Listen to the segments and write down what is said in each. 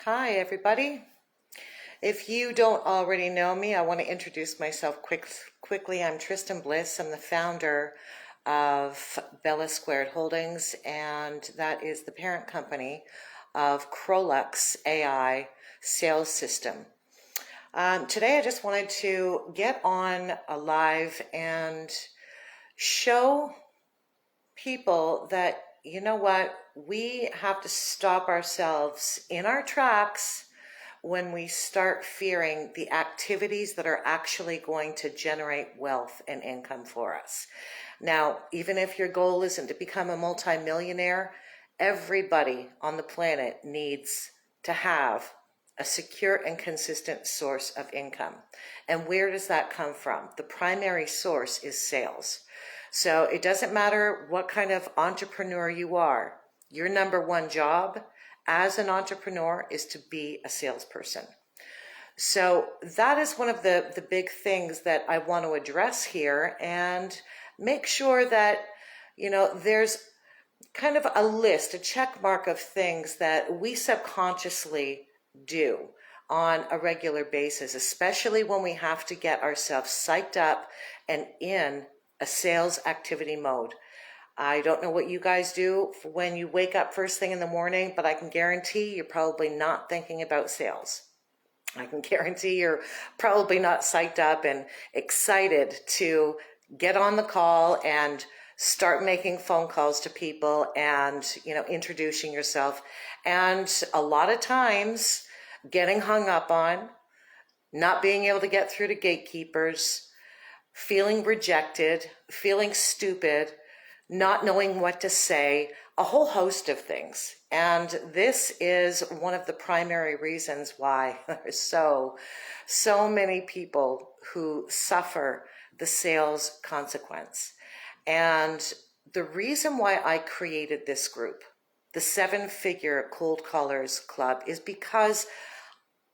Hi, everybody. If you don't already know me, I want to introduce myself quickly. I'm Tristan Bliss. I'm the founder of Bella Squared Holdings, and that is the parent company of Croeluxx AI sales system. Today, I just wanted to get on a live and show people that, you know what, we have to stop ourselves in our tracks when we start fearing the activities that are actually going to generate wealth and income for us. Now, even if your goal isn't to become a multimillionaire, everybody on the planet needs to have a secure and consistent source of income. And where does that come from? The primary source is sales. So it doesn't matter what kind of entrepreneur you are. Your number one job as an entrepreneur is to be a salesperson. So that is one of the big things that I want to address here and make sure that, there's kind of a list, a check mark of things that we subconsciously do on a regular basis, especially when we have to get ourselves psyched up and in a sales activity mode. I don't know what you guys do when you wake up first thing in the morning, but I can guarantee you're probably not thinking about sales. I can guarantee you're probably not psyched up and excited to get on the call and start making phone calls to people and, introducing yourself. And a lot of times getting hung up on, not being able to get through to gatekeepers, feeling rejected, feeling stupid, not knowing what to say, a whole host of things. And this is one of the primary reasons why there's so many people who suffer the sales consequence. And the reason why I created this group, the 7-Figure Cold Callers Club, is because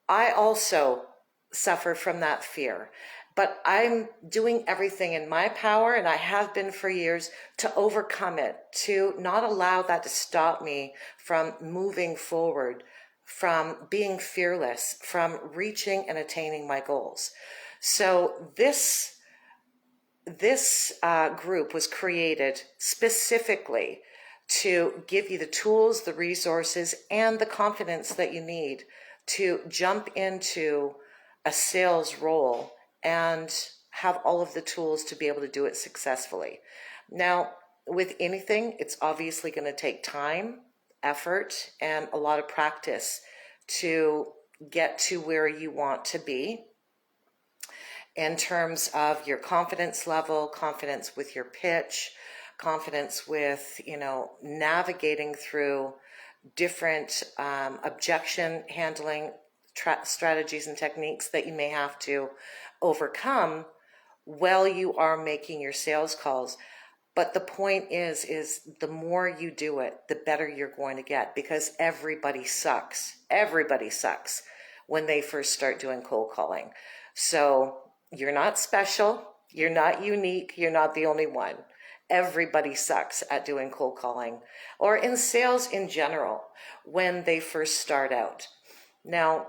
I also suffer from that fear. But I'm doing everything in my power, and I have been for years, to overcome it, to not allow that to stop me from moving forward, from being fearless, from reaching and attaining my goals. So this group was created specifically to give you the tools, the resources, and the confidence that you need to jump into a sales role and have all of the tools to be able to do it successfully. Now, with anything, it's obviously going to take time, effort, and a lot of practice to get to where you want to be in terms of your confidence level, confidence with your pitch, confidence with, navigating through different objection handling strategies and techniques that you may have to overcome while you are making your sales calls. But the point is the more you do it, the better you're going to get, because everybody sucks. Everybody sucks when they first start doing cold calling. So you're not special. You're not unique. You're not the only one. Everybody sucks at doing cold calling or in sales in general when they first start out. Now,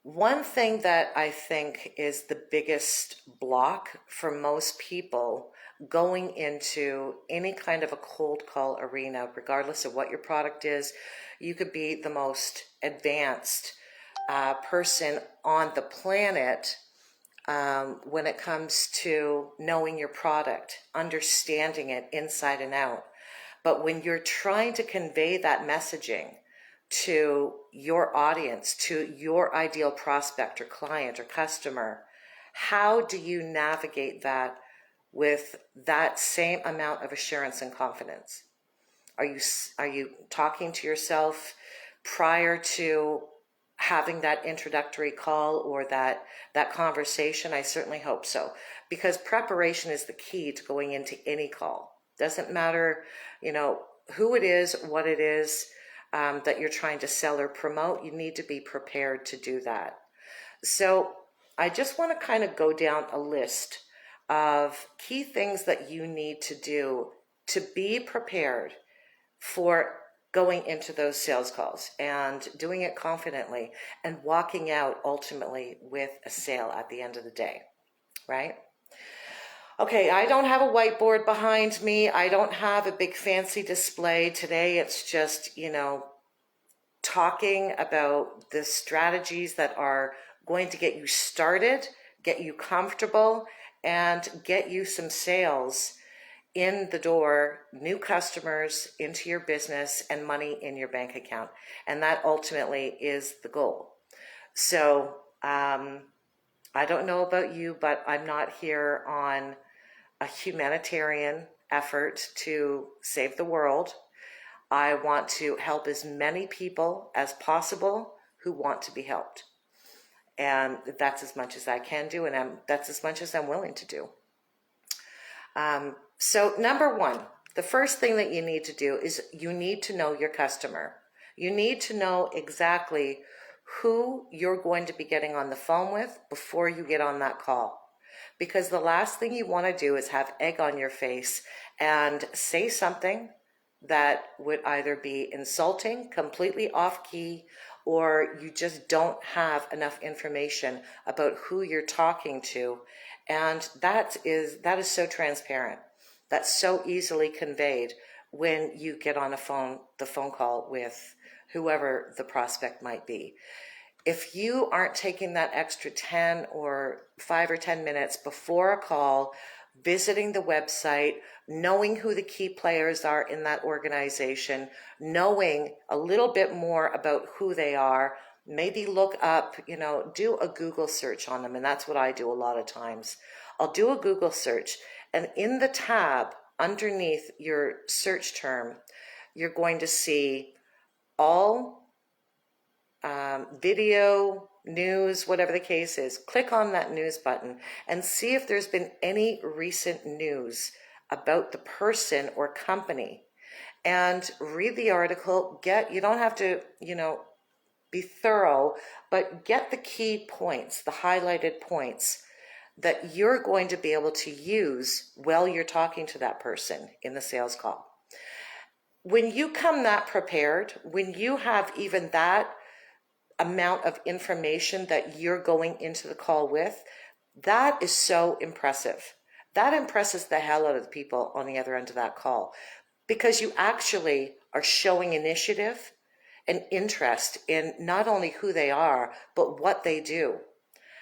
one thing that I think is the biggest block for most people going into any kind of a cold call arena, regardless of what your product is, you could be the most advanced person on the planet when it comes to knowing your product, understanding it inside and out. But when you're trying to convey that messaging to your audience, to your ideal prospect or client or customer, how do you navigate that with that same amount of assurance and confidence? Are you talking to yourself prior to having that introductory call or that conversation? I certainly hope so, because preparation is the key to going into any call. Doesn't matter, who it is, what it is that you're trying to sell or promote. You need to be prepared to do that. So I just want to kind of go down a list of key things that you need to do to be prepared for going into those sales calls and doing it confidently and walking out ultimately with a sale at the end of the day, right? Okay, I don't have a whiteboard behind me. I don't have a big fancy display today. It's just, talking about the strategies that are going to get you started, get you comfortable, and get you some sales in the door, new customers into your business, and money in your bank account. And that ultimately is the goal. So I don't know about you, but I'm not here on a humanitarian effort to save the world. I want to help as many people as possible who want to be helped. And that's as much as I can do, and that's as much as I'm willing to do. So number one, the first thing that you need to do is you need to know your customer. You need to know exactly who you're going to be getting on the phone with before you get on that call. Because the last thing you want to do is have egg on your face and say something that would either be insulting, completely off key, or you just don't have enough information about who you're talking to. And that is so transparent. That's so easily conveyed when you get on the phone call with whoever the prospect might be. If you aren't taking that extra 10 or 5 or 10 minutes before a call, visiting the website, knowing who the key players are in that organization, knowing a little bit more about who they are, maybe look up, do a Google search on them. And that's what I do a lot of times. I'll do a Google search, and in the tab underneath your search term, you're going to see all video, news, whatever the case is. Click on that news button and see if there's been any recent news about the person or company, and read the article. You don't have to, be thorough, but get the key points, the highlighted points that you're going to be able to use while you're talking to that person in the sales call. When you come that prepared, when you have even that amount of information that you're going into the call with, that is so impressive. That impresses the hell out of the people on the other end of that call, because you actually are showing initiative and interest in not only who they are, but what they do,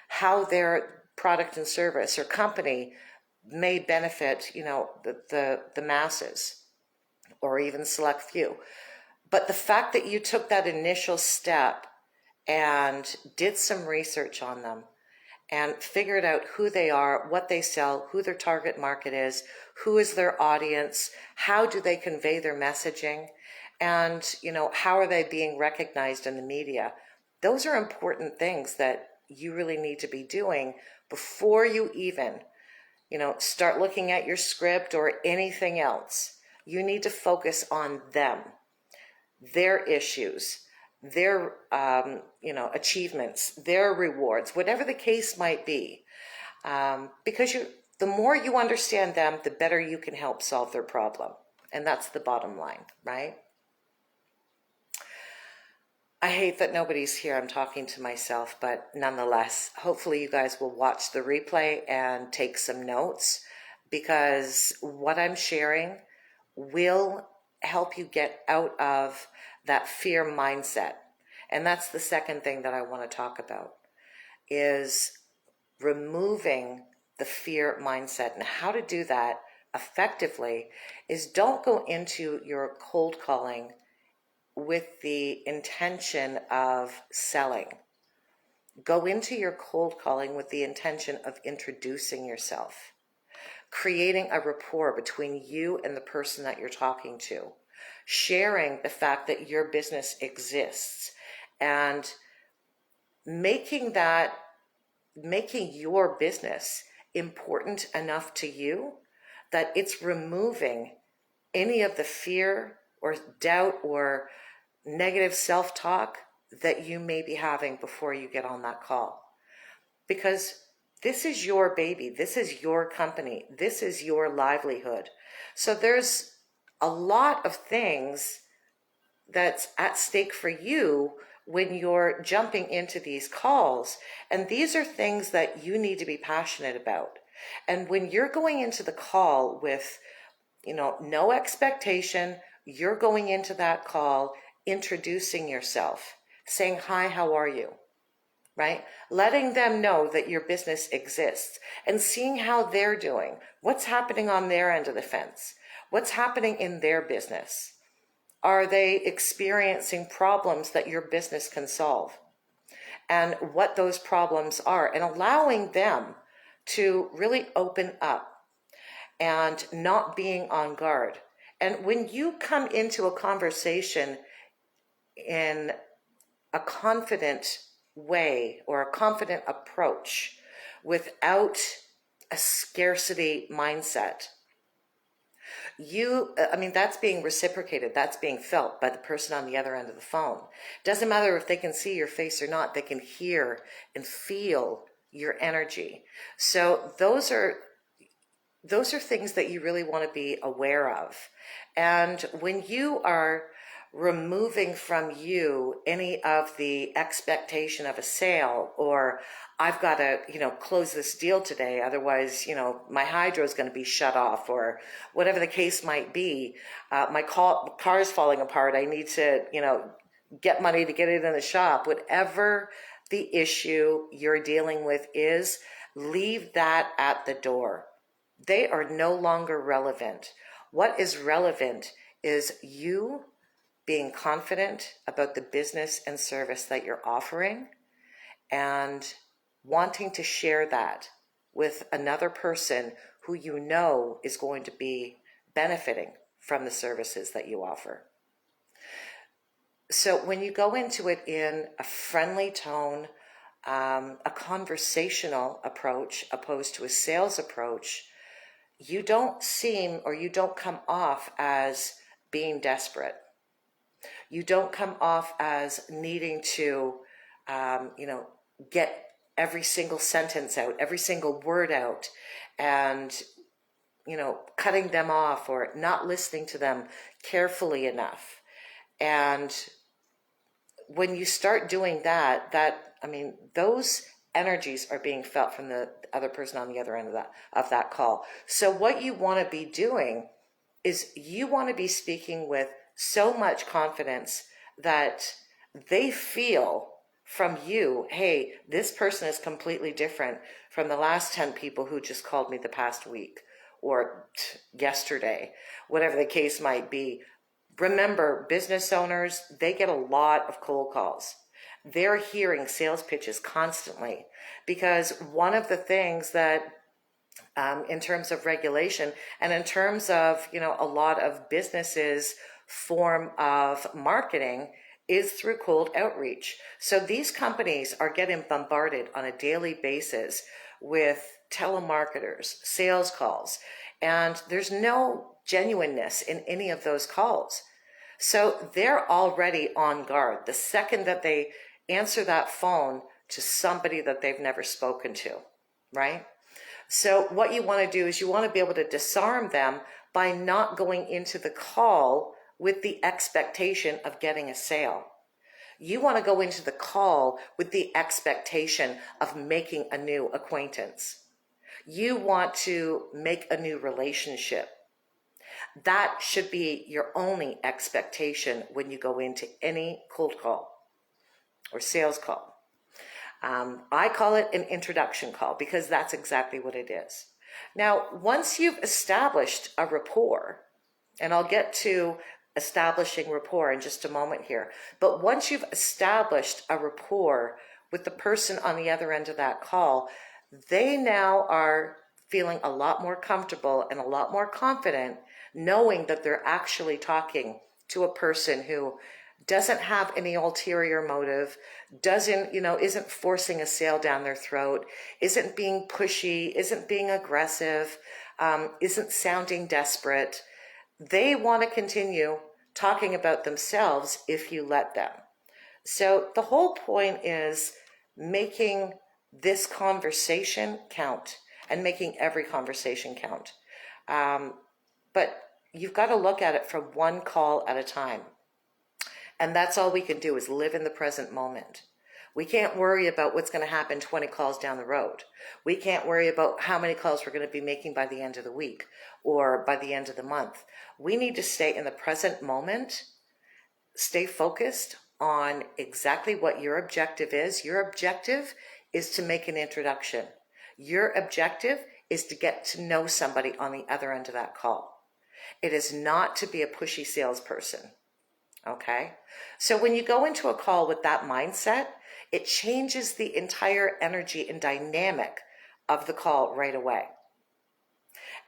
how their product and service or company may benefit, the masses or even select few. But the fact that you took that initial step and did some research on them and figured out who they are, what they sell, who their target market is, who is their audience, how do they convey their messaging, and how are they being recognized in the media. Those are important things that you really need to be doing before you even start looking at your script or anything else. You need to focus on them, their issues, their achievements, their rewards, whatever the case might be, because the more you understand them, the better you can help solve their problem. And that's the bottom line, right? I hate that nobody's here. I'm talking to myself, but nonetheless, hopefully you guys will watch the replay and take some notes, because what I'm sharing will help you get out of that fear mindset. And that's the second thing that I want to talk about, is removing the fear mindset. And how to do that effectively is don't go into your cold calling with the intention of selling. Go into your cold calling with the intention of introducing yourself, creating a rapport between you and the person that you're talking to, sharing the fact that your business exists, and making your business important enough to you that it's removing any of the fear or doubt or negative self-talk that you may be having before you get on that call. Because this is your baby, this is your company, this is your livelihood. So there's a lot of things that's at stake for you when you're jumping into these calls. And these are things that you need to be passionate about. And when you're going into the call with, no expectation, you're going into that call introducing yourself, saying, hi, how are you? Right? Letting them know that your business exists and seeing how they're doing. What's happening on their end of the fence? What's happening in their business? Are they experiencing problems that your business can solve? And what those problems are, and allowing them to really open up and not being on guard. And when you come into a conversation in a confident way or a confident approach without a scarcity mindset, that's being reciprocated, that's being felt by the person on the other end of the phone. Doesn't matter if they can see your face or not, they can hear and feel your energy. So those are things that you really want to be aware of. And when you are removing from you any of the expectation of a sale, or I've got to, close this deal today, otherwise, my hydro is going to be shut off, or whatever the case might be, my car is falling apart, I need to, get money to get it in the shop, whatever the issue you're dealing with is, leave that at the door. They are no longer relevant. What is relevant is you being confident about the business and service that you're offering and wanting to share that with another person who you know is going to be benefiting from the services that you offer. So when you go into it in a friendly tone, a conversational approach opposed to a sales approach, you don't come off as being desperate. You don't come off as needing to, get every single sentence out, every single word out, and, cutting them off or not listening to them carefully enough. And when you start doing that, those energies are being felt from the other person on the other end of that call. So what you want to be doing is you want to be speaking with so much confidence that they feel from you, hey, this person is completely different from the last 10 people who just called me the past week or yesterday, whatever the case might be. Remember, business owners, they get a lot of cold calls. They're hearing sales pitches constantly, because one of the things that in terms of regulation and in terms of, a lot of businesses' form of marketing is through cold outreach. So these companies are getting bombarded on a daily basis with telemarketers, sales calls, and there's no genuineness in any of those calls. So they're already on guard the second that they answer that phone to somebody that they've never spoken to, right? So what you want to do is you want to be able to disarm them by not going into the call with the expectation of getting a sale. You want to go into the call with the expectation of making a new acquaintance. You want to make a new relationship. That should be your only expectation when you go into any cold call or sales call. I call it an introduction call because that's exactly what it is. Now, once you've established a rapport, and I'll get to establishing rapport in just a moment here, but once you've established a rapport with the person on the other end of that call, they now are feeling a lot more comfortable and a lot more confident knowing that they're actually talking to a person who doesn't have any ulterior motive, isn't forcing a sale down their throat, isn't being pushy, isn't being aggressive, isn't sounding desperate. They want to continue talking about themselves if you let them. So the whole point is making this conversation count and making every conversation count. But you've got to look at it from one call at a time. And that's all we can do is live in the present moment. We can't worry about what's going to happen 20 calls down the road. We can't worry about how many calls we're going to be making by the end of the week or by the end of the month. We need to stay in the present moment, stay focused on exactly what your objective is. Your objective is to make an introduction. Your objective is to get to know somebody on the other end of that call. It is not to be a pushy salesperson. Okay? So when you go into a call with that mindset, it changes the entire energy and dynamic of the call right away.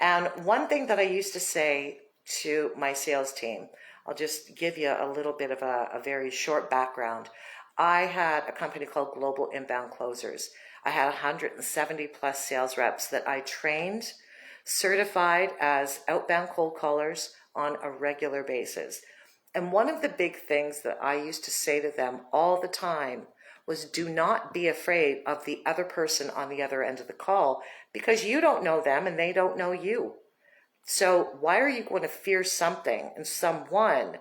And one thing that I used to say to my sales team, I'll just give you a little bit of a very short background. I had a company called Global Inbound Closers. I had 170 plus sales reps that I trained, certified as outbound cold callers on a regular basis. And one of the big things that I used to say to them all the time was, do not be afraid of the other person on the other end of the call, because you don't know them and they don't know you. So why are you going to fear something and someone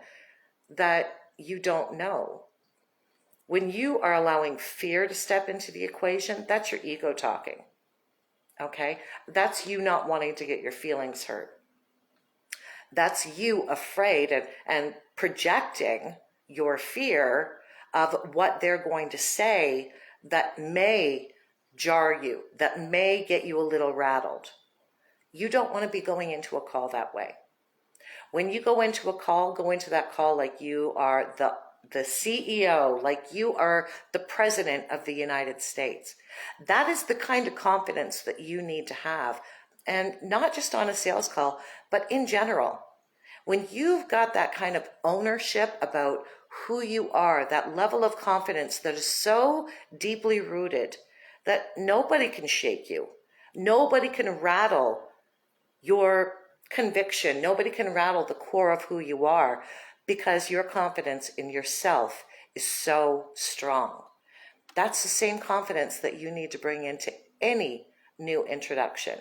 that you don't know? When you are allowing fear to step into the equation, that's your ego talking. Okay? That's you not wanting to get your feelings hurt. That's you afraid and projecting your fear of what they're going to say that may jar you, that may get you a little rattled. You don't want to be going into a call that way. When you go into a call, go into that call like you are the CEO, like you are the president of the United States. That is the kind of confidence that you need to have. And not just on a sales call, but in general. When you've got that kind of ownership about who you are, that level of confidence that is so deeply rooted that nobody can shake you. Nobody can rattle your conviction. Nobody can rattle the core of who you are, because your confidence in yourself is so strong. That's the same confidence that you need to bring into any new introduction.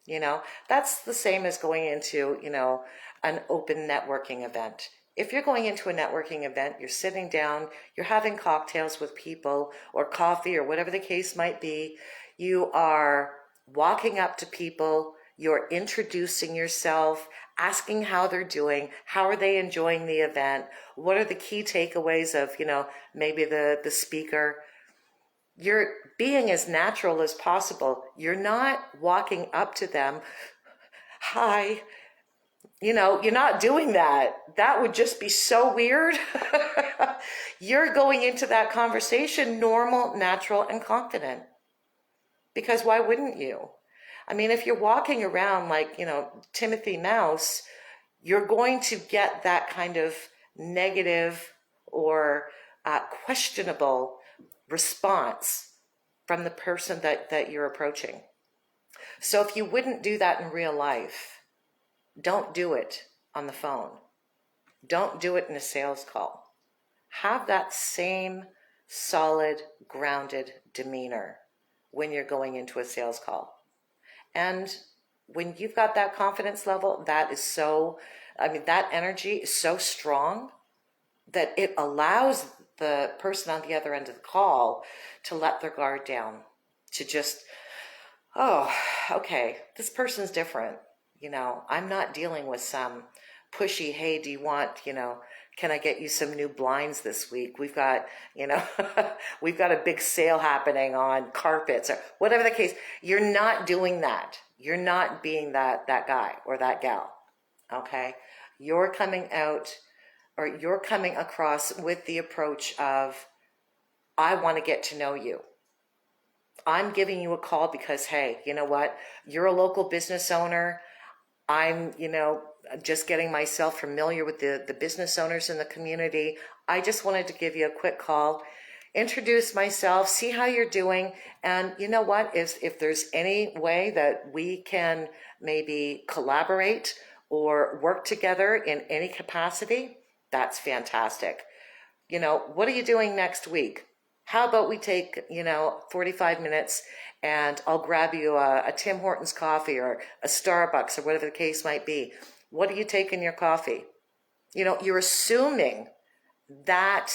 You know, that's the same as going into, an open networking event. If you're going into a networking event, you're sitting down, you're having cocktails with people or coffee or whatever the case might be. You are walking up to people, you're introducing yourself, asking how they're doing, how are they enjoying the event, what are the key takeaways of, maybe the speaker. You're being as natural as possible. You're not walking up to them, hi, you're not doing that. That would just be so weird. You're going into that conversation normal, natural, and confident. Because why wouldn't you? I mean, if you're walking around like, Timothy Mouse, you're going to get that kind of negative or questionable response from the person that you're approaching. So if you wouldn't do that in real life, don't do it on the phone. Don't do it in a sales call. Have that same solid, grounded demeanor when you're going into a sales call. And when you've got that confidence level, that energy is so strong that it allows the person on the other end of the call to let their guard down, to just, oh, okay, this person's different. I'm not dealing with some pushy, hey, do you want, can I get you some new blinds this week? We've got, we've got a big sale happening on carpets or whatever the case. You're not doing that. You're not being that guy or that gal. Okay. You're coming out, or you're coming across with the approach of, I want to get to know you. I'm giving you a call because, hey, you know what? You're a local business owner. I'm, just getting myself familiar with the business owners in the community. I just wanted to give you a quick call, introduce myself, see how you're doing. And you know what? If there's any way that we can maybe collaborate or work together in any capacity, that's fantastic. What are you doing next week? How about we take, 45 minutes and I'll grab you a Tim Hortons coffee or a Starbucks or whatever the case might be. What do you take in your coffee? You're assuming that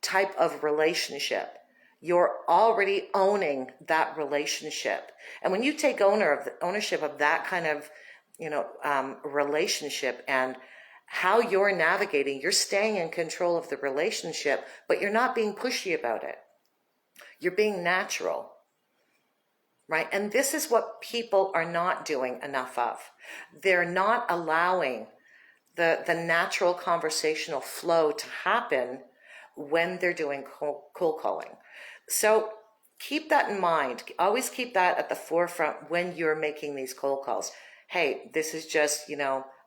type of relationship. You're already owning that relationship. And when you take ownership of that kind of, relationship and how you're navigating, you're staying in control of the relationship, but you're not being pushy about it. You're being natural, right? And this is what people are not doing enough of. They're not allowing the natural conversational flow to happen when they're doing cold calling. So keep that in mind. Always keep that at the forefront when you're making these cold calls. Hey, this is just,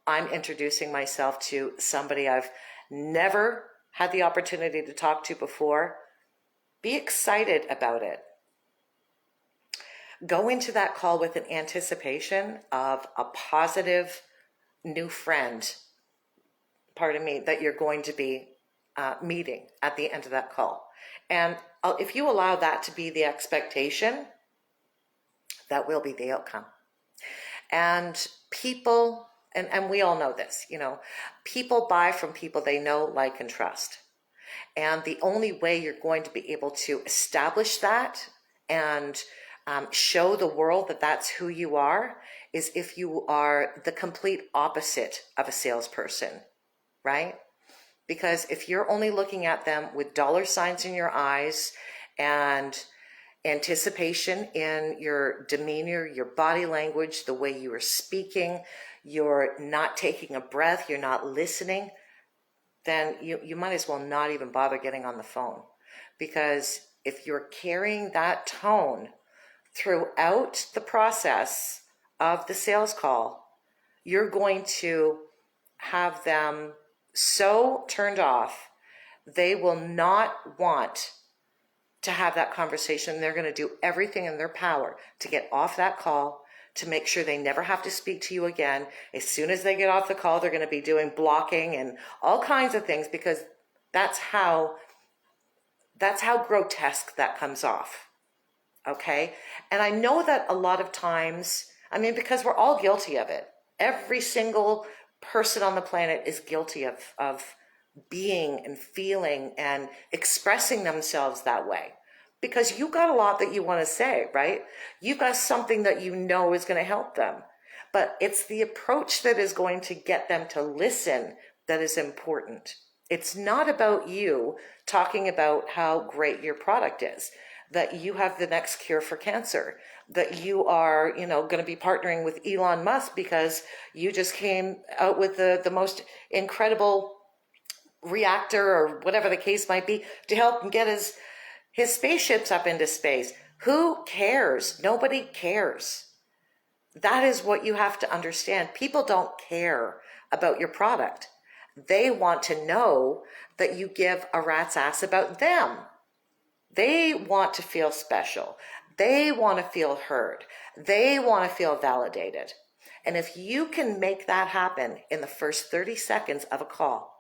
I'm introducing myself to somebody I've never had the opportunity to talk to before. Be excited about it. Go into that call with an anticipation of a positive new friend, that you're going to be meeting at the end of that call. And if you allow that to be the expectation, that will be the outcome. And people, and we all know this, people buy from people they know, like, and trust. And the only way you're going to be able to establish that and show the world that that's who you are is if you are the complete opposite of a salesperson, right? Because if you're only looking at them with dollar signs in your eyes and anticipation in your demeanor, your body language, the way you are speaking, you're not taking a breath, you're not listening, then you might as well not even bother getting on the phone. Because if you're carrying that tone throughout the process of the sales call, you're going to have them so turned off, they will not want to have that conversation. They're going to do everything in their power to get off that call, to make sure they never have to speak to you again. As soon as they get off the call, they're going to be doing blocking and all kinds of things, because that's how grotesque that comes off. Okay? And I know that a lot of times, because we're all guilty of it. Every single person on the planet is guilty of being and feeling and expressing themselves that way, because you got a lot that you want to say, right? You got something that you know is going to help them, but it's the approach that is going to get them to listen that is important. It's not about you talking about how great your product is, that you have the next cure for cancer, that you are, going to be partnering with Elon Musk because you just came out with the most incredible reactor or whatever the case might be to help him get his spaceships up into space. Who cares? Nobody cares. That is what you have to understand. People don't care about your product. They want to know that you give a rat's ass about them. They want to feel special. They want to feel heard. They want to feel validated. And if you can make that happen in the first 30 seconds of a call,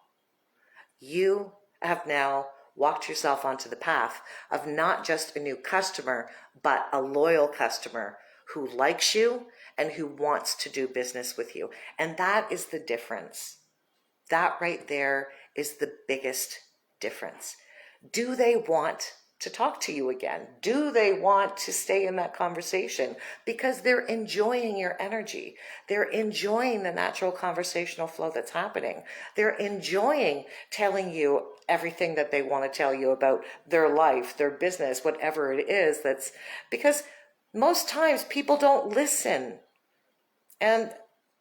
you have now walked yourself onto the path of not just a new customer, but a loyal customer who likes you and who wants to do business with you. And that is the difference. That right there is the biggest difference. Do they want to talk to you again? Do they want to stay in that conversation? Because they're enjoying your energy. They're enjoying the natural conversational flow that's happening. They're enjoying telling you everything that they want to tell you about their life, their business, whatever it is. That's because most times people don't listen. And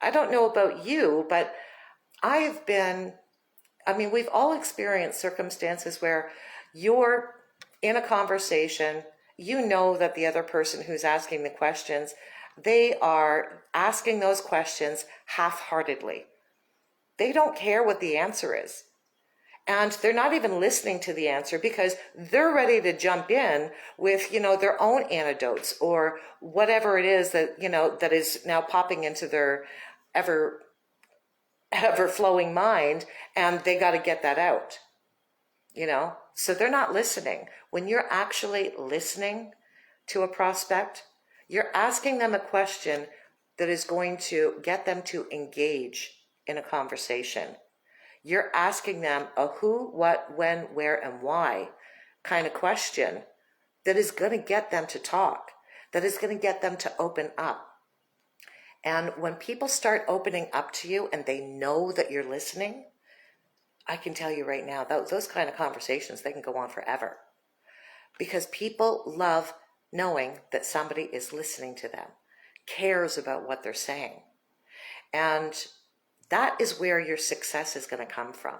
I don't know about you, but we've all experienced circumstances where you're in a conversation, you know that the other person who's asking the questions, they are asking those questions half-heartedly. They don't care what the answer is. And they're not even listening to the answer because they're ready to jump in with, their own anecdotes or whatever it is that, that is now popping into their ever-flowing mind, and they got to get that out. So they're not listening. When you're actually listening to a prospect, you're asking them a question that is going to get them to engage in a conversation. You're asking them a who, what, when, where, and why kind of question that is going to get them to talk, that is going to get them to open up. And when people start opening up to you and they know that you're listening, I can tell you right now, those kind of conversations, they can go on forever. Because people love knowing that somebody is listening to them, cares about what they're saying. And that is where your success is going to come from.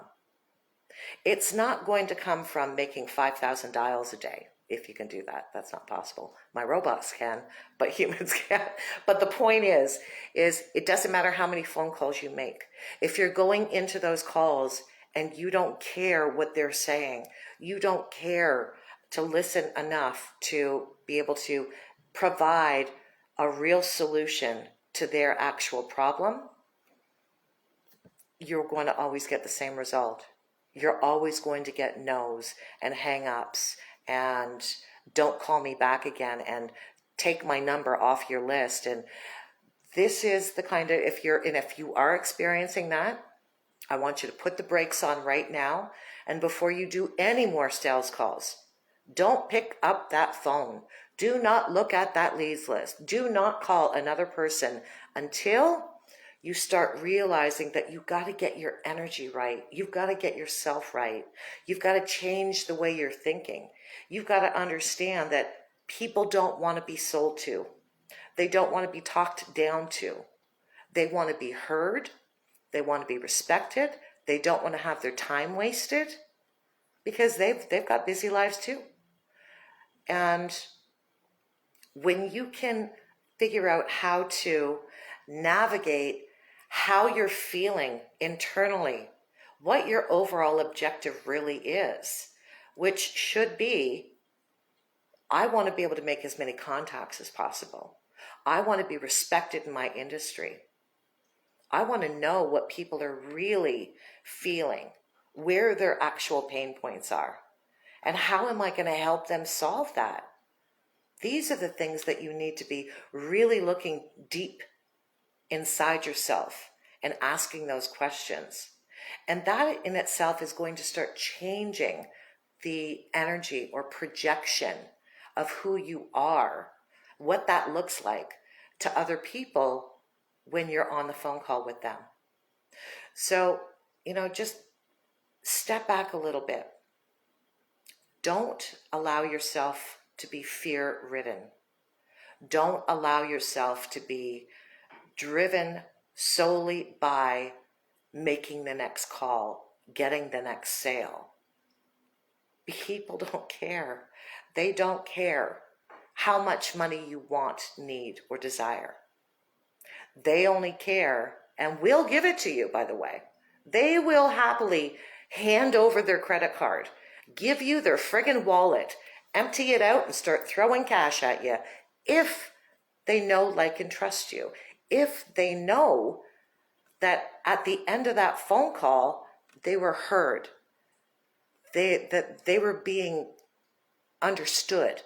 It's not going to come from making 5,000 dials a day. If you can do that, that's not possible. My robots can, but humans can't. But the point is it doesn't matter how many phone calls you make. If you're going into those calls and you don't care what they're saying, you don't care to listen enough to be able to provide a real solution to their actual problem, you're going to always get the same result. You're always going to get no's and hang-ups and don't call me back again and take my number off your list. And this is the kind of, if you are experiencing that, I want you to put the brakes on right now. And before you do any more sales calls, don't pick up that phone. Do not look at that leads list. Do not call another person until you start realizing that you've got to get your energy right. You've got to get yourself right. You've got to change the way you're thinking. You've got to understand that people don't want to be sold to. They don't want to be talked down to. They want to be heard. They want to be respected. They don't want to have their time wasted because they've got busy lives too. And when you can figure out how to navigate how you're feeling internally, what your overall objective really is, which should be, I want to be able to make as many contacts as possible. I want to be respected in my industry. I want to know what people are really feeling, where their actual pain points are, and how am I going to help them solve that? These are the things that you need to be really looking deep inside yourself and asking those questions. And that in itself is going to start changing the energy or projection of who you are, what that looks like to other people when you're on the phone call with them. So, just step back a little bit. Don't allow yourself to be fear-ridden. Don't allow yourself to be driven solely by making the next call, getting the next sale. People don't care. They don't care how much money you want, need, or desire. They only care, and will give it to you, by the way. They will happily hand over their credit card, give you their friggin' wallet, empty it out and start throwing cash at you if they know, like, and trust you. If they know that at the end of that phone call, they were heard, that they were being understood.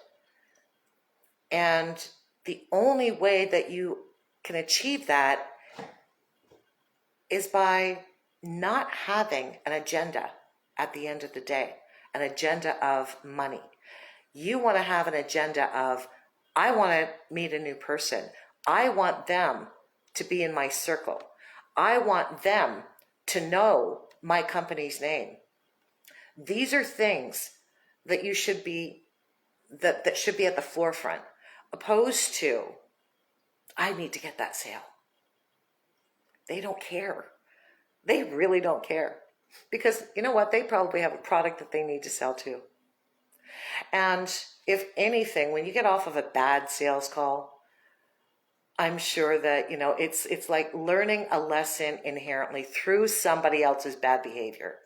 And the only way that you can achieve that is by not having an agenda at the end of the day, an agenda of money. You want to have an agenda of, I want to meet a new person. I want them to be in my circle. I want them to know my company's name. These are things that you should be, that should be at the forefront, opposed to, I need to get that sale. They don't care. They really don't care. Because you know what? They probably have a product that they need to sell too. And if anything, when you get off of a bad sales call, I'm sure that, it's like learning a lesson inherently through somebody else's bad behavior.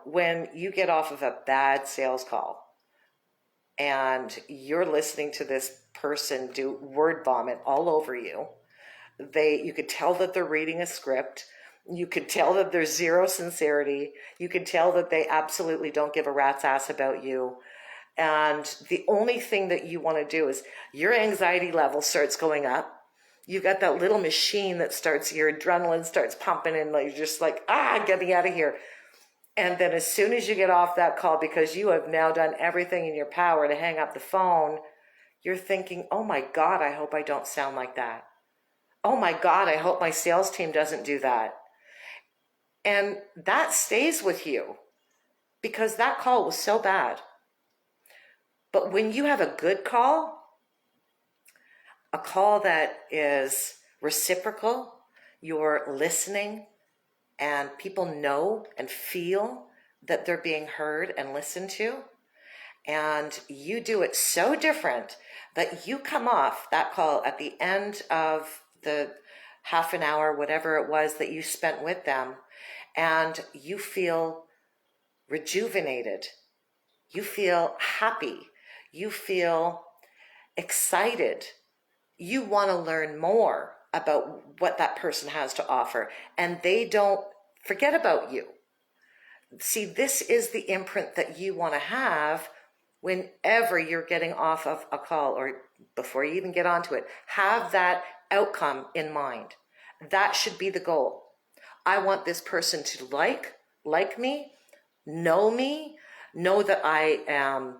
When you get off of a bad sales call and you're listening to this person do word vomit all over you, you could tell that they're reading a script. You could tell that there's zero sincerity. You could tell that they absolutely don't give a rat's ass about you. And the only thing that you want to do is your anxiety level starts going up. You got that little machine that starts, your adrenaline starts pumping and like, you're just like, get me out of here. And then as soon as you get off that call, because you have now done everything in your power to hang up the phone, you're thinking, oh my God, I hope I don't sound like that. Oh my God, I hope my sales team doesn't do that. And that stays with you because that call was so bad. But when you have a good call, a call that is reciprocal, you're listening, and people know and feel that they're being heard and listened to, and you do it so different that you come off that call at the end of the half an hour, whatever it was that you spent with them, and you feel rejuvenated, you feel happy, you feel excited, you want to learn more about what that person has to offer, and they don't forget about you. See, this is the imprint that you want to have whenever you're getting off of a call, or before you even get onto it. Have that outcome in mind. That should be the goal. I want this person to like me, know that I am,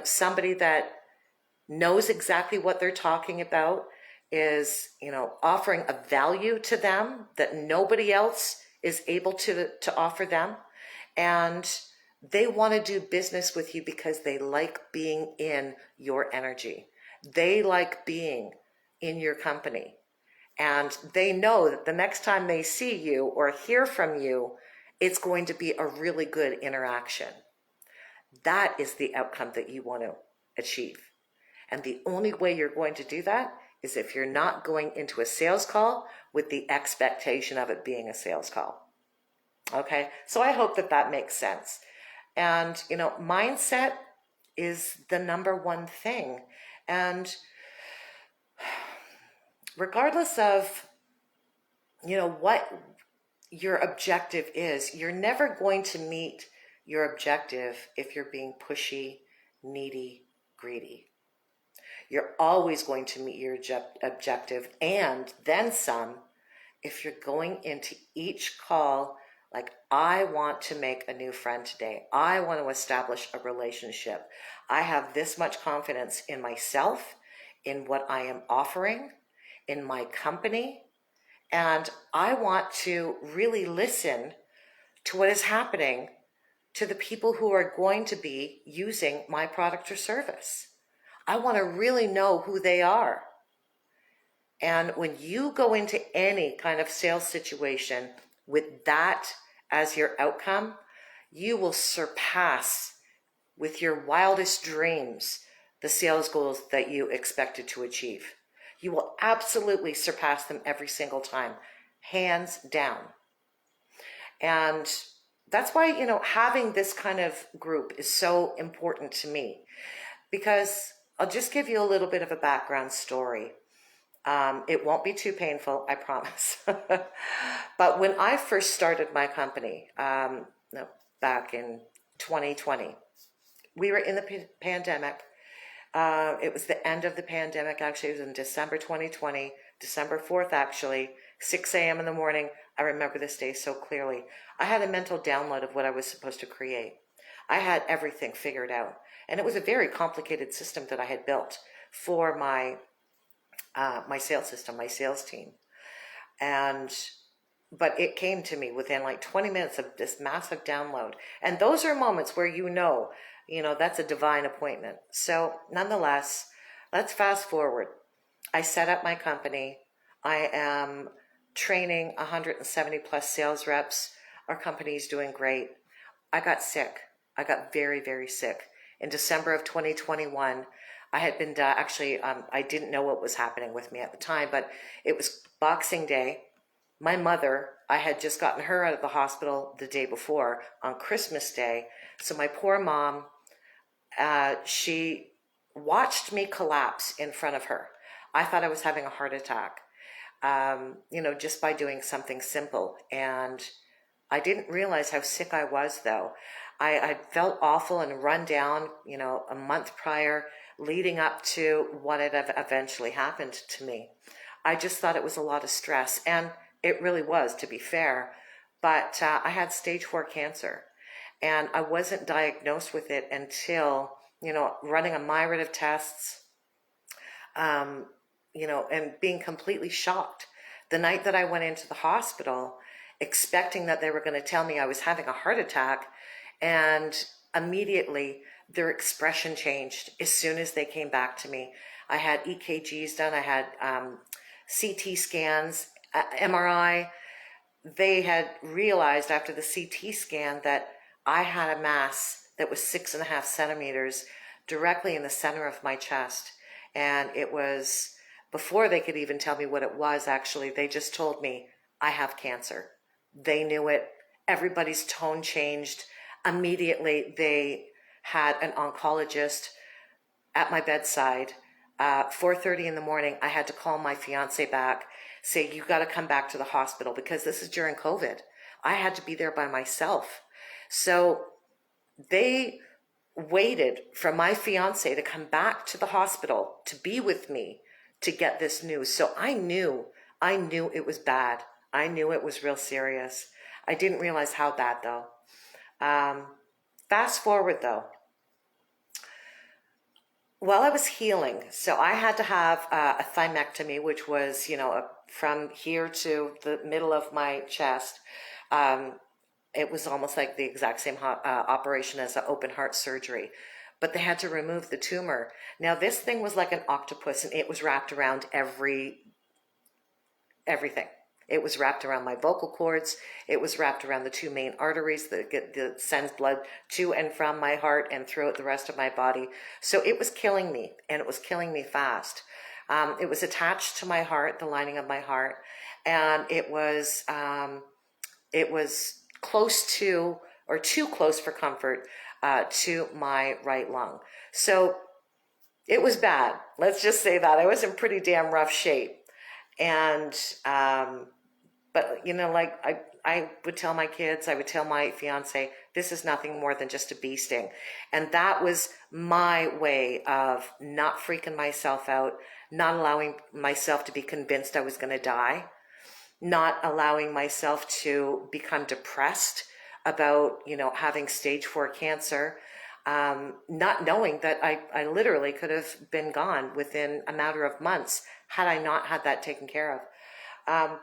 somebody that knows exactly what they're talking about, is, offering a value to them that nobody else is able to offer them. And they want to do business with you because they like being in your energy. They like being in your company. And they know that the next time they see you or hear from you, it's going to be a really good interaction. That is the outcome that you want to achieve. And the only way you're going to do that is if you're not going into a sales call with the expectation of it being a sales call. Okay, so I hope that that makes sense. And, mindset is the number one thing. And regardless of, what your objective is, you're never going to meet your objective if you're being pushy, needy, greedy. You're always going to meet your objective and then some if you're going into each call like, I want to make a new friend today. I want to establish a relationship. I have this much confidence in myself, in what I am offering, in my company, and I want to really listen to what is happening to the people who are going to be using my product or service. I want to really know who they are. And when you go into any kind of sales situation with that as your outcome, you will surpass with your wildest dreams the sales goals that you expected to achieve. You will absolutely surpass them every single time, hands down. And that's why, having this kind of group is so important to me, because I'll just give you a little bit of a background story. It won't be too painful, I promise. But when I first started my company, back in 2020, we were in the pandemic. It was the end of the pandemic, actually. It was in December 2020, December 4th, actually, 6 a.m. in the morning. I remember this day so clearly. I had a mental download of what I was supposed to create. I had everything figured out. And it was a very complicated system that I had built for my sales system, my sales team. But it came to me within like 20 minutes of this massive download. And those are moments where that's a divine appointment. So nonetheless, let's fast forward. I set up my company. I am training 170 plus sales reps. Our company is doing great. I got sick. I got very, very sick. In December of 2021, I had been, I didn't know what was happening with me at the time, but it was Boxing Day. My mother, I had just gotten her out of the hospital the day before on Christmas Day. So my poor mom, she watched me collapse in front of her. I thought I was having a heart attack, just by doing something simple. And I didn't realize how sick I was, though. I felt awful and run down, a month prior, leading up to what had eventually happened to me. I just thought it was a lot of stress, and it really was, to be fair. But I had stage 4 cancer, and I wasn't diagnosed with it until, running a myriad of tests, um, and being completely shocked. The night that I went into the hospital, expecting that they were going to tell me I was having a heart attack, and immediately their expression changed as soon as they came back to me. I had EKGs done, I had CT scans, MRI. They had realized after the CT scan that I had a mass that was 6.5 centimeters directly in the center of my chest. And it was, before they could even tell me what it was, actually, they just told me, I have cancer. They knew it. Everybody's tone changed. Immediately, they had an oncologist at my bedside. 4:30 in the morning, I had to call my fiance back, say, you got to come back to the hospital, because this is during COVID. I had to be there by myself. So they waited for my fiance to come back to the hospital to be with me to get this news. So I knew it was bad. I knew it was real serious. I didn't realize how bad, though. Fast forward, though. While I was healing, so I had to have a thymectomy, which was, from here to the middle of my chest. It was almost like the exact same operation as an open heart surgery, but they had to remove the tumor. Now, this thing was like an octopus, and it was wrapped around everything. It was wrapped around my vocal cords. It was wrapped around the 2 main arteries that sends blood to and from my heart and throughout the rest of my body. So it was killing me, and it was killing me fast. It was attached to my heart, the lining of my heart, and it was close to, or too close for comfort, to my right lung. So it was bad. Let's just say that. I was in pretty damn rough shape. And, but I would tell my kids, I would tell my fiance, this is nothing more than just a bee sting. And that was my way of not freaking myself out, not allowing myself to be convinced I was going to die, not allowing myself to become depressed about, having stage 4 cancer, not knowing that I literally could have been gone within a matter of months had I not had that taken care of.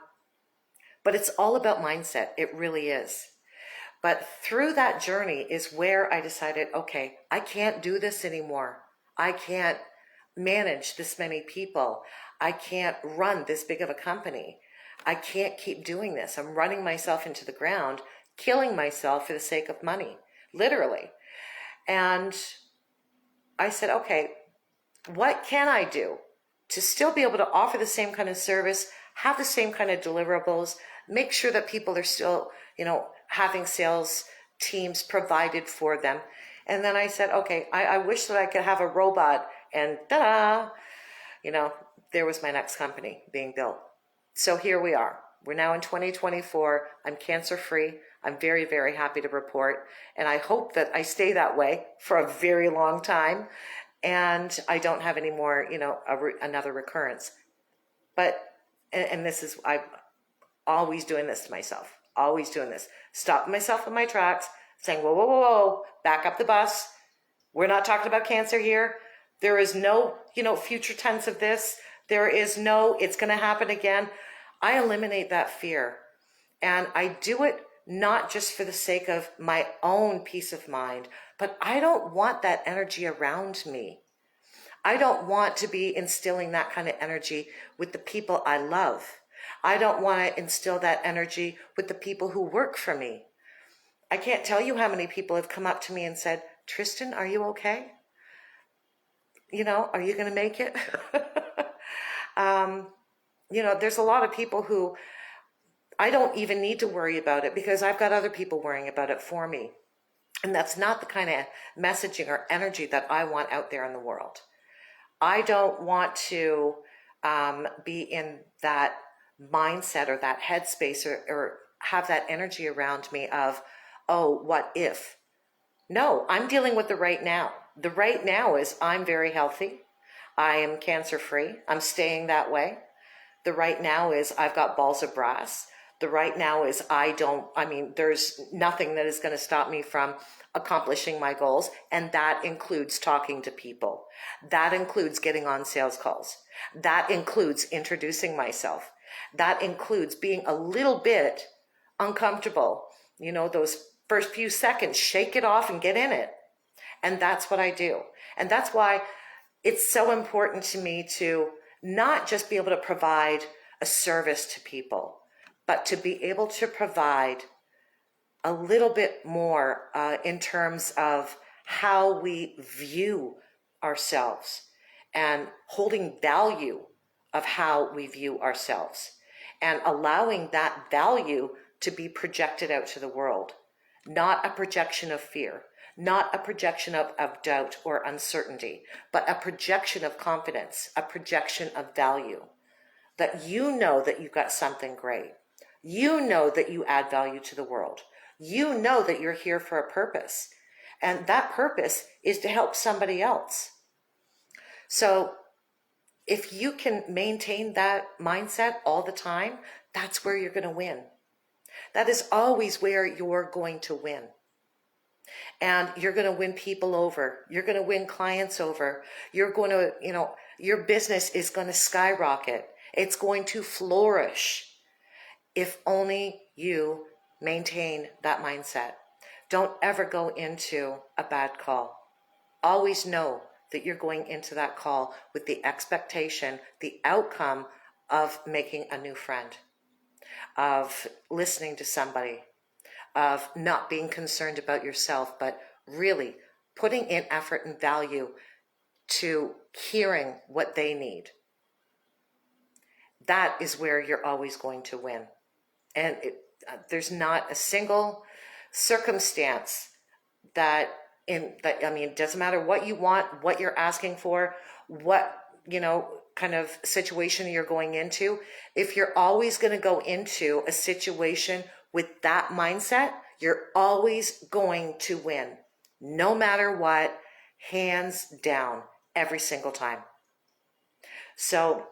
But it's all about mindset. It really is. But through that journey is where I decided, okay, I can't do this anymore. I can't manage this many people. I can't run this big of a company. I can't keep doing this. I'm running myself into the ground, killing myself for the sake of money, literally. And I said, okay, what can I do to still be able to offer the same kind of service, have the same kind of deliverables, make sure that people are still, having sales teams provided for them. And then I said, okay, I wish that I could have a robot, and ta-da, there was my next company being built. So here we are. We're now in 2024. I'm cancer-free. I'm very, very happy to report. And I hope that I stay that way for a very long time. And I don't have any more, another recurrence. But, and this is, I'm always doing this to myself. Always doing this. Stopping myself in my tracks, saying, whoa, whoa, whoa, whoa, back up the bus. We're not talking about cancer here. There is no, future tense of this. There is no, it's going to happen again. I eliminate that fear. And I do it not just for the sake of my own peace of mind, but I don't want that energy around me. I don't want to be instilling that kind of energy with the people I love. I don't want to instill that energy with the people who work for me. I can't tell you how many people have come up to me and said, Tristan, are you okay? Are you going to make it? There's a lot of people who I don't even need to worry about it because I've got other people worrying about it for me. And that's not the kind of messaging or energy that I want out there in the world. I don't want to be in that mindset or that headspace or have that energy around me of, oh, what if? No, I'm dealing with the right now. The right now is I'm very healthy. I am cancer-free. I'm staying that way. The right now is I've got balls of brass. The right now is there's nothing that is going to stop me from accomplishing my goals. And that includes talking to people. That includes getting on sales calls. That includes introducing myself. That includes being a little bit uncomfortable. You know, those first few seconds, shake it off and get in it. And that's what I do. And that's why it's so important to me to not just be able to provide a service to people, but to be able to provide a little bit more in terms of how we view ourselves and holding value of how we view ourselves and allowing that value to be projected out to the world, not a projection of fear, not a projection of doubt or uncertainty, but a projection of confidence, a projection of value, that you know that you've got something great. You know that you add value to the world. You know that you're here for a purpose. And that purpose is to help somebody else. So if you can maintain that mindset all the time, that's where you're going to win. That is always where you're going to win. And you're going to win people over. You're going to win clients over. You're going to, your business is going to skyrocket. It's going to flourish if only you maintain that mindset. Don't ever go into a bad call. Always know that you're going into that call with the expectation, the outcome of making a new friend, of listening to somebody, of not being concerned about yourself, but really putting in effort and value to hearing what they need. That is where you're always going to win. And there's not a single circumstance it doesn't matter what you want, what you're asking for, what, kind of situation you're going into. If you're always going to go into a situation with that mindset, you're always going to win, no matter what, hands down, every single time. So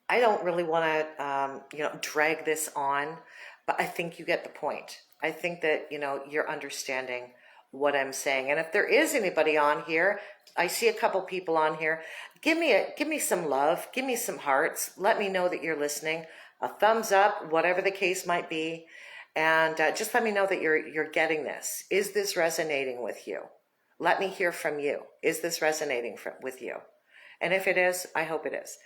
I don't really want to, drag this on, but I think you get the point. I think that, you're understanding what I'm saying. And if there is anybody on here, I see a couple people on here, give me some love, give me some hearts. Let me know that you're listening, a thumbs up, whatever the case might be. And just let me know that you're getting this. Is this resonating with you? Let me hear from you. Is this resonating with you? And if it is, I hope it is.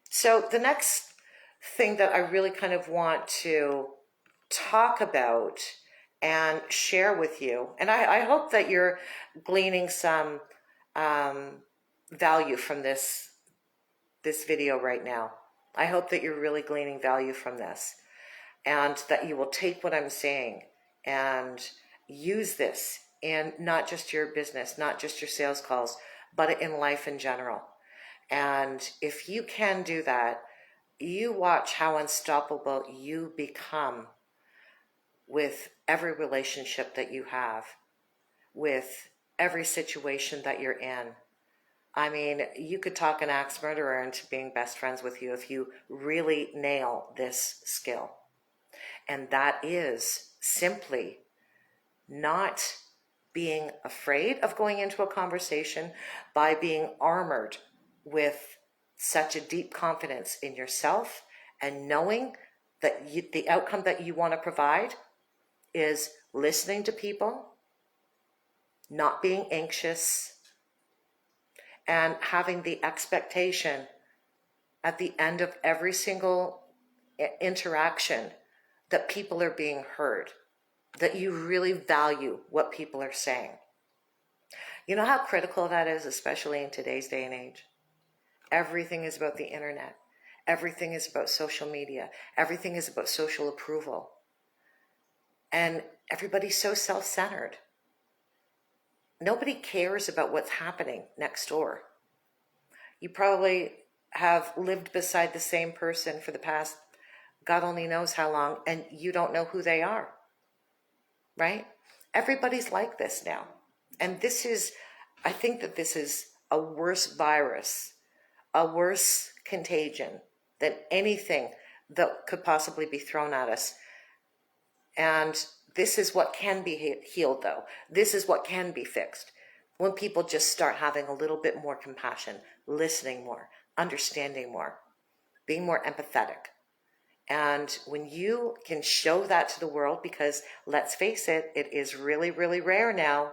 So the next thing that I really kind of want to talk about and share with you, and I hope that you're gleaning some value from this video right now. I hope that you're really gleaning value from this, and that you will take what I'm saying and use this in not just your business, not just your sales calls, but in life in general. And if you can do that, you watch how unstoppable you become with every relationship that you have, with every situation that you're in. I mean, you could talk an axe murderer into being best friends with you if you really nail this skill. And that is simply not being afraid of going into a conversation, by being armored with such a deep confidence in yourself and knowing that the outcome that you want to provide is listening to people, not being anxious, and having the expectation at the end of every single interaction that people are being heard, that you really value what people are saying. You know how critical that is, especially in today's day and age? Everything is about the internet. Everything is about social media. Everything is about social approval. And everybody's so self-centered. Nobody cares about what's happening next door. You probably have lived beside the same person for the past God only knows how long, and you don't know who they are, right? Everybody's like this now. And I think that this is a worse virus, a worse contagion than anything that could possibly be thrown at us. And this is what can be healed, though. This is what can be fixed. When people just start having a little bit more compassion, listening more, understanding more, being more empathetic. And when you can show that to the world, because let's face it, it is really, really rare now.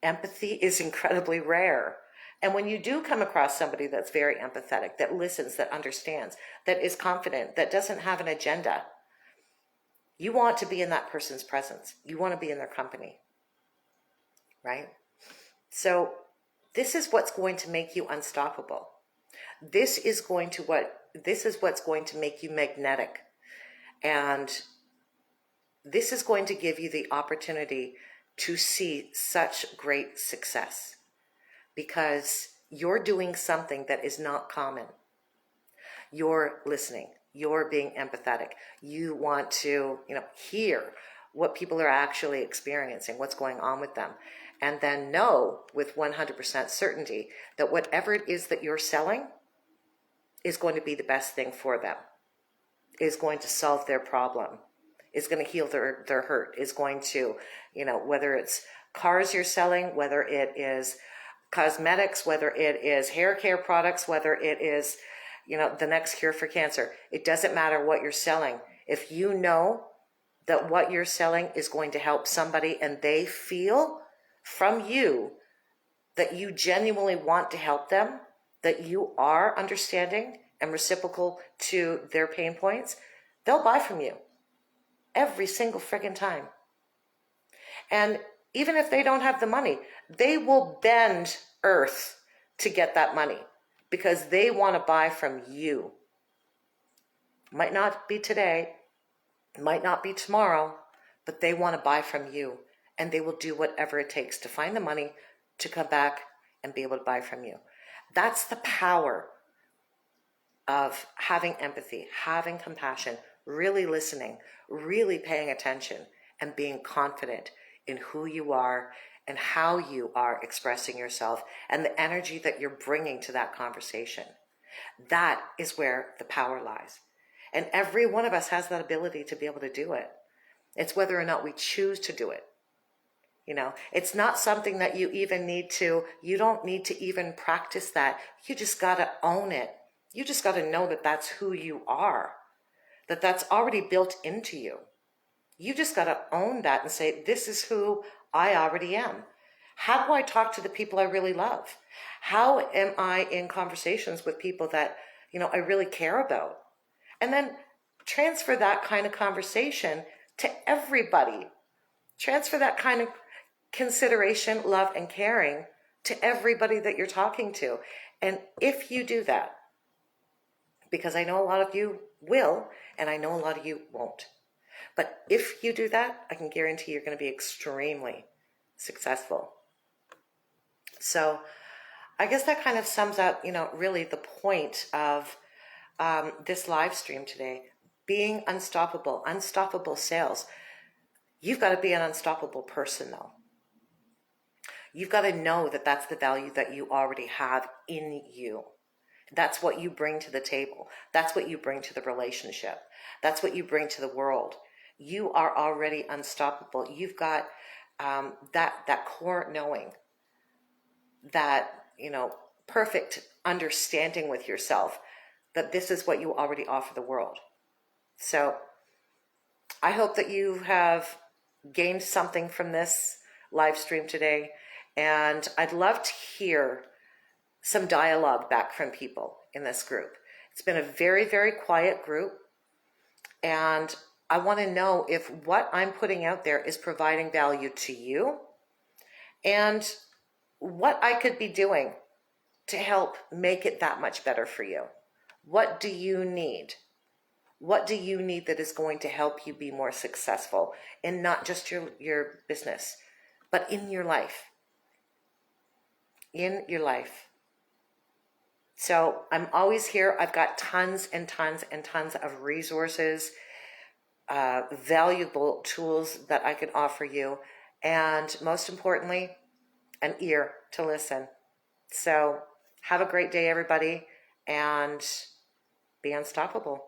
Empathy is incredibly rare. And when you do come across somebody that's very empathetic, that listens, that understands, that is confident, that doesn't have an agenda, you want to be in that person's presence. You want to be in their company, right? So this is what's going to make you unstoppable. This is what's going to make you magnetic. And this is going to give you the opportunity to see such great success, because you're doing something that is not common. You're listening. You're being empathetic. You want to, hear what people are actually experiencing, what's going on with them, and then know with 100% certainty that whatever it is that you're selling is going to be the best thing for them, is going to solve their problem, is going to heal their hurt, is going to, whether it's cars you're selling, whether it is cosmetics, whether it is hair care products, whether it is, the next cure for cancer. It doesn't matter what you're selling. If you know that what you're selling is going to help somebody and they feel from you that you genuinely want to help them, that you are understanding and reciprocal to their pain points, they'll buy from you every single friggin' time. And even if they don't have the money, they will bend earth to get that money because they want to buy from you. Might not be today, might not be tomorrow, but they want to buy from you, and they will do whatever it takes to find the money to come back and be able to buy from you. That's the power of having empathy, having compassion, really listening, really paying attention, and being confident in who you are and how you are expressing yourself and the energy that you're bringing to that conversation. That is where the power lies. And every one of us has that ability to be able to do it. It's whether or not we choose to do it. It's not something that you don't need to even practice that. You just got to own it. You just got to know that that's who you are, that that's already built into you. You just got to own that and say, this is who I already am. How do I talk to the people I really love? How am I in conversations with people that, I really care about? And then transfer that kind of conversation to everybody. Transfer that kind of consideration, love, and caring to everybody that you're talking to. And if you do that, because I know a lot of you will, and I know a lot of you won't, but if you do that, I can guarantee you're going to be extremely successful. So I guess that kind of sums up, really the point of this live stream today. Being unstoppable, unstoppable sales. You've got to be an unstoppable person, though. You've got to know that that's the value that you already have in you. That's what you bring to the table. That's what you bring to the relationship. That's what you bring to the world. You are already unstoppable. You've got that core knowing, that, perfect understanding with yourself, that this is what you already offer the world. So I hope that you have gained something from this live stream today. And I'd love to hear some dialogue back from people in this group. It's been a very, very quiet group. And I want to know if what I'm putting out there is providing value to you and what I could be doing to help make it that much better for you. What do you need? What do you need that is going to help you be more successful in not just your business, but in your life? In your life. So I'm always here. I've got tons and tons and tons of resources, valuable tools that I can offer you, and most importantly, an ear to listen. So have a great day, everybody. and be unstoppable.